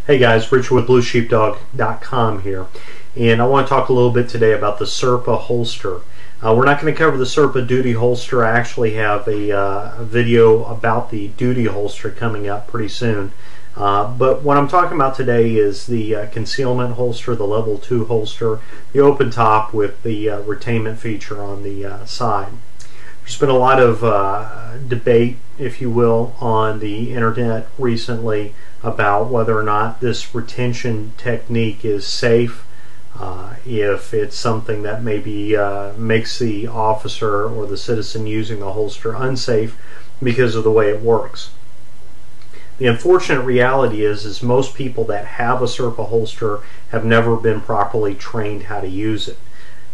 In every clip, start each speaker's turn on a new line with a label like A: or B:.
A: Hey guys, Richard with BlueSheepdog.com here, and I want to talk a little bit today about the Serpa holster. We're not going to cover the Serpa duty holster. I actually have a video about the duty holster coming up pretty soon. But what I'm talking about today is the concealment holster, the level 2 holster, the open top with the retainment feature on the side. There's been a lot of debate, if you will, on the internet recently about whether or not this retention technique is safe, if it's something that maybe makes the officer or the citizen using the holster unsafe because of the way it works. The unfortunate reality is most people that have a Serpa holster have never been properly trained how to use it.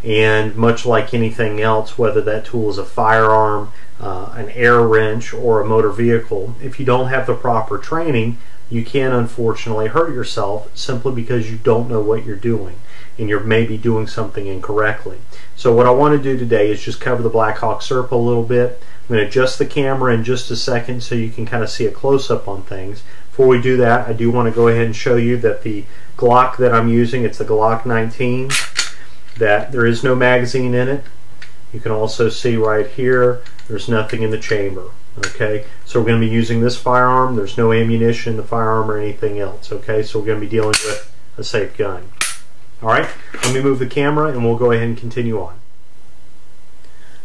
A: And much like anything else, whether that tool is a firearm, an air wrench, or a motor vehicle, if you don't have the proper training, you can unfortunately hurt yourself simply because you don't know what you're doing and you're maybe doing something incorrectly. So what I want to do today is just cover the Blackhawk Serpa a little bit. I'm going to adjust the camera in just a second so you can kind of see a close-up on things. Before we do that, I do want to go ahead and show you that the Glock that I'm using, it's the Glock 19, that there is no magazine in it. You can also see right here there's nothing in the chamber. Okay, so we're going to be using this firearm. There's no ammunition in the firearm or anything else. Okay, so we're going to be dealing with a safe gun. Alright, let me move the camera and we'll go ahead and continue on.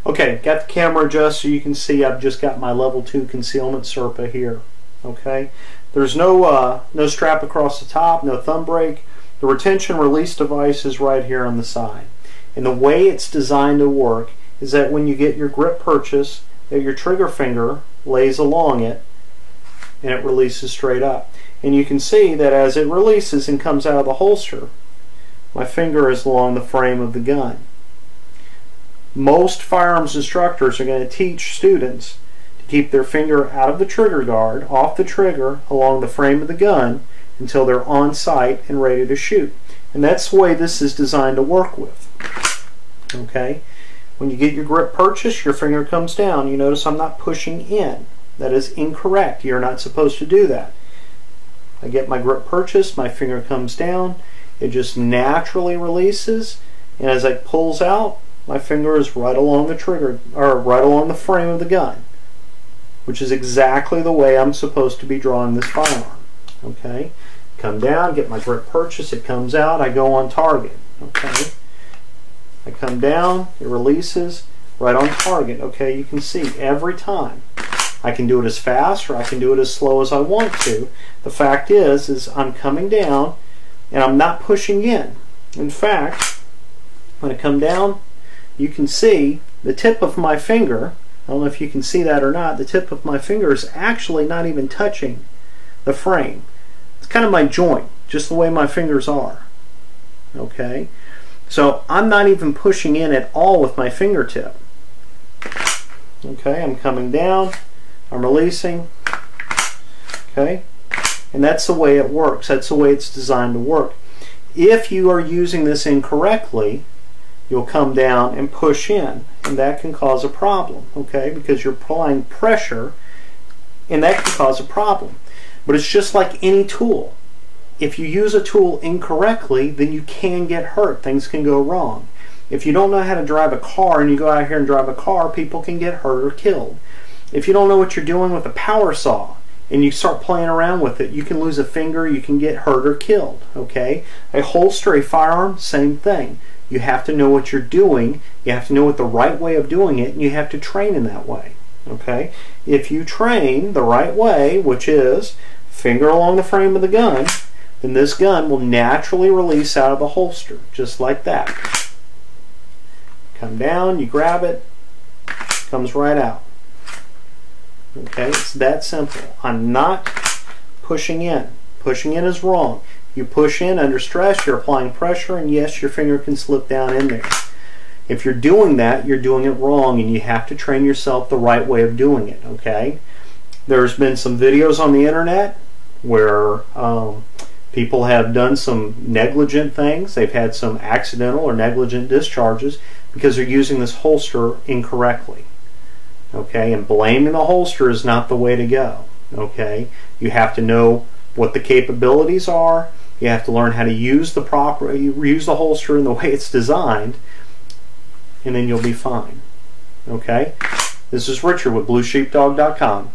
A: Okay, got the camera adjusted so you can see I've just got my level 2 concealment Serpa here. Okay, there's no strap across the top, no thumb brake. The retention release device is right here on the side. And the way it's designed to work is that when you get your grip purchase, that your trigger finger lays along it and it releases straight up. And you can see that as it releases and comes out of the holster, my finger is along the frame of the gun. Most firearms instructors are going to teach students to keep their finger out of the trigger guard, off the trigger, along the frame of the gun until they're on sight and ready to shoot. And that's the way this is designed to work with. Okay? When you get your grip purchase, your finger comes down. You notice I'm not pushing in. That is incorrect. You're not supposed to do that. I get my grip purchase, my finger comes down, it just naturally releases, and as it pulls out, my finger is right along the trigger, or right along the frame of the gun, which is exactly the way I'm supposed to be drawing this firearm. Okay? Come down, get my grip purchase, it comes out, I go on target. Okay? I come down, it releases, right on target. Okay, you can see every time. I can do it as fast or I can do it as slow as I want to. The fact is I'm coming down and I'm not pushing in. In fact, when I come down, you can see the tip of my finger, I don't know if you can see that or not, the tip of my finger is actually not even touching the frame. It's kind of my joint, just the way my fingers are. Okay? So I'm not even pushing in at all with my fingertip. Okay, I'm coming down, I'm releasing. Okay, and that's the way it works. That's the way it's designed to work. If you are using this incorrectly, you'll come down and push in, and that can cause a problem. Okay, because you're applying pressure, and that can cause a problem. But it's just like any tool. If you use a tool incorrectly, then you can get hurt. Things can go wrong. If you don't know how to drive a car and you go out here and drive a car, people can get hurt or killed. If you don't know what you're doing with a power saw and you start playing around with it, you can lose a finger, you can get hurt or killed. Okay? A holster, a firearm, same thing. You have to know what you're doing, you have to know what the right way of doing it, and you have to train in that way. Okay? If you train the right way, which is finger along the frame of the gun, then this gun will naturally release out of the holster, just like that. Come down, you grab it, comes right out. Okay, it's that simple. I'm not pushing in. Pushing in is wrong. You push in under stress, you're applying pressure, and yes, your finger can slip down in there. If you're doing that, you're doing it wrong, and you have to train yourself the right way of doing it. Okay? There's been some videos on the internet where people have done some negligent things. They've had some accidental or negligent discharges because they're using this holster incorrectly. Okay, and blaming the holster is not the way to go. Okay, you have to know what the capabilities are. You have to learn how to use the holster in the way it's designed, and then you'll be fine. Okay? This is Richard with BlueSheepdog.com.